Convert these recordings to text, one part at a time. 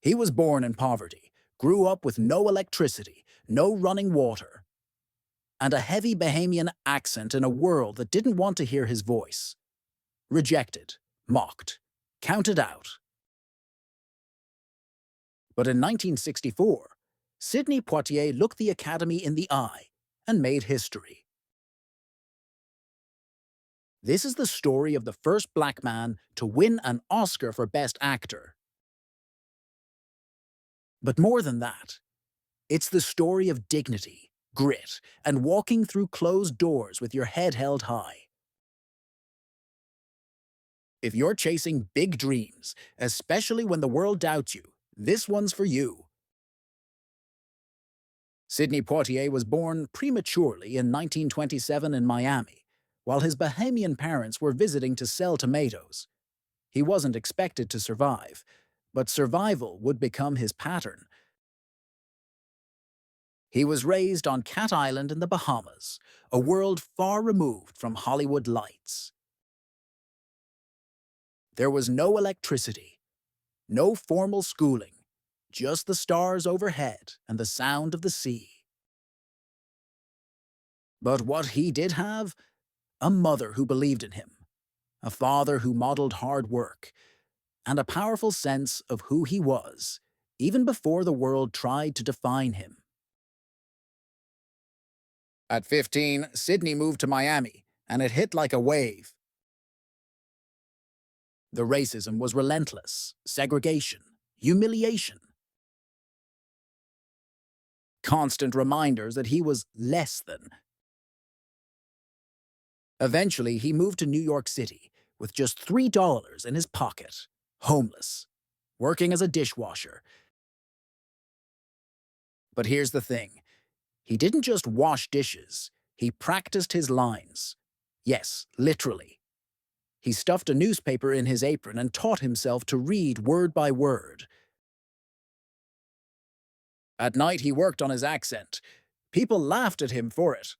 He was born in poverty, grew up with no electricity, no running water, and a heavy Bahamian accent in a world that didn't want to hear his voice. Rejected, mocked, counted out. But in 1964, Sidney Poitier looked the Academy in the eye and made history. This is the story of the first black man to win an Oscar for Best Actor. But more than that, it's the story of dignity, grit, and walking through closed doors with your head held high. If you're chasing big dreams, especially when the world doubts you, this one's for you. Sidney Poitier was born prematurely in 1927 in Miami, while his Bahamian parents were visiting to sell tomatoes. He wasn't expected to survive, but survival would become his pattern. He was raised on Cat Island in the Bahamas, a world far removed from Hollywood lights. There was no electricity, no formal schooling, just the stars overhead and the sound of the sea. But what he did have? A mother who believed in him, a father who modeled hard work, and a powerful sense of who he was, even before the world tried to define him. At 15, Sidney moved to Miami, and it hit like a wave. The racism was relentless, segregation, humiliation. Constant reminders that he was less than. Eventually, he moved to New York City with just $3 in his pocket, homeless, working as a dishwasher. But here's the thing. He didn't just wash dishes, he practiced his lines. Yes, literally. He stuffed a newspaper in his apron and taught himself to read word by word. At night, he worked on his accent. People laughed at him for it.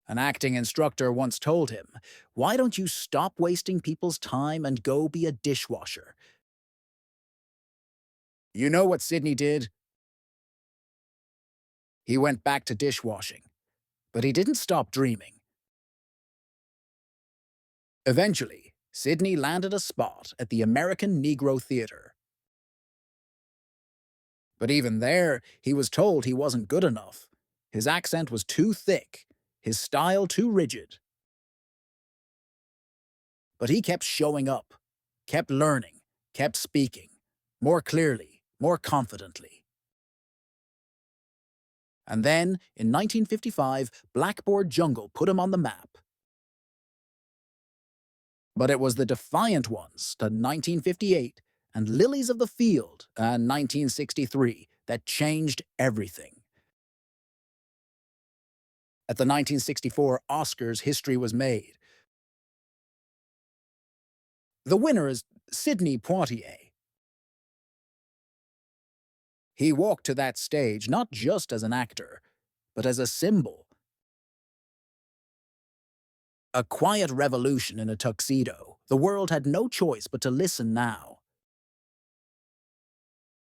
An acting instructor once told him, "Why don't you stop wasting people's time and go be a dishwasher?" You know what Sidney did? He went back to dishwashing, but he didn't stop dreaming. Eventually, Sidney landed a spot at the American Negro Theater. But even there, he was told he wasn't good enough. His accent was too thick, his style too rigid. But he kept showing up, kept learning, kept speaking, more clearly, more confidently. And then, in 1955, Blackboard Jungle put him on the map. But it was the Defiant Ones to 1958 and Lilies of the Field in 1963 that changed everything. At the 1964 Oscars, history was made. The winner is Sidney Poitier. He walked to that stage not just as an actor, but as a symbol. A quiet revolution in a tuxedo. The world had no choice but to listen now.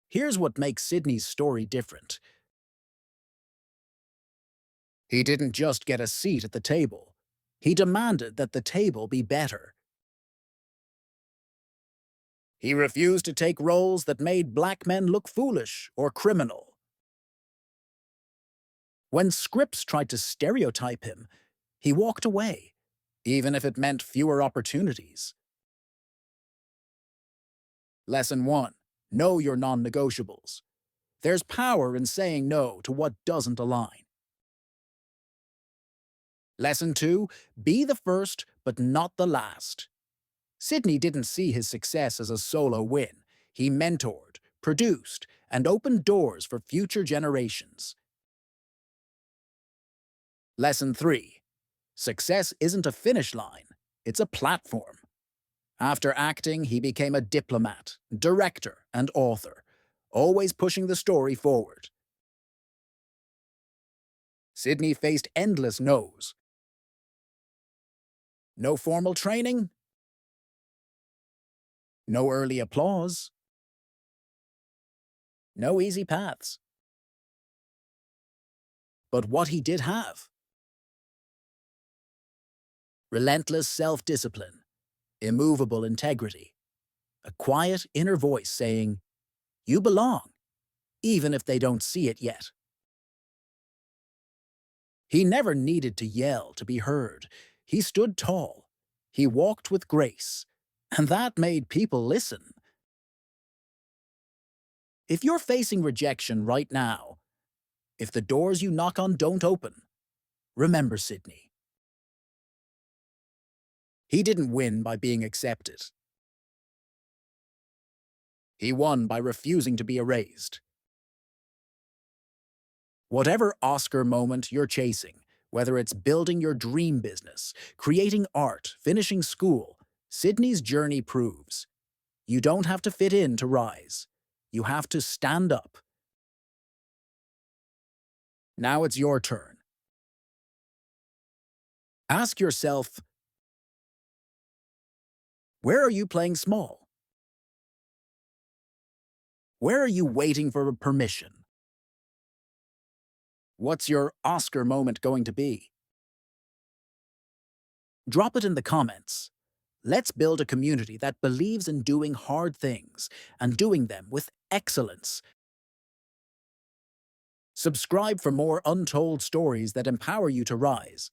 Here's what makes Sidney's story different. He didn't just get a seat at the table. He demanded that the table be better. He refused to take roles that made black men look foolish or criminal. When scripts tried to stereotype him, he walked away, even if it meant fewer opportunities. Lesson 1. Know your non-negotiables. There's power in saying no to what doesn't align. Lesson 2. Be the first, but not the last. Sidney didn't see his success as a solo win. He mentored, produced, and opened doors for future generations. Lesson 3. Success isn't a finish line, it's a platform. After acting, he became a diplomat, director, and author, always pushing the story forward. Sidney faced endless no's. No formal training, no early applause, No easy paths. But what he did have: relentless self-discipline, immovable integrity, a quiet inner voice saying, "You belong," even if they don't see it yet. He never needed to yell to be heard. He stood tall. He walked with grace. And that made people listen. If you're facing rejection right now, if the doors you knock on don't open, remember Sidney. He didn't win by being accepted. He won by refusing to be erased. Whatever Oscar moment you're chasing, whether it's building your dream business, creating art, finishing school, Sidney's journey proves you don't have to fit in to rise. You have to stand up. Now it's your turn. Ask yourself, where are you playing small? Where are you waiting for permission? What's your Oscar moment going to be? Drop it in the comments. Let's build a community that believes in doing hard things and doing them with excellence. Subscribe for more untold stories that empower you to rise.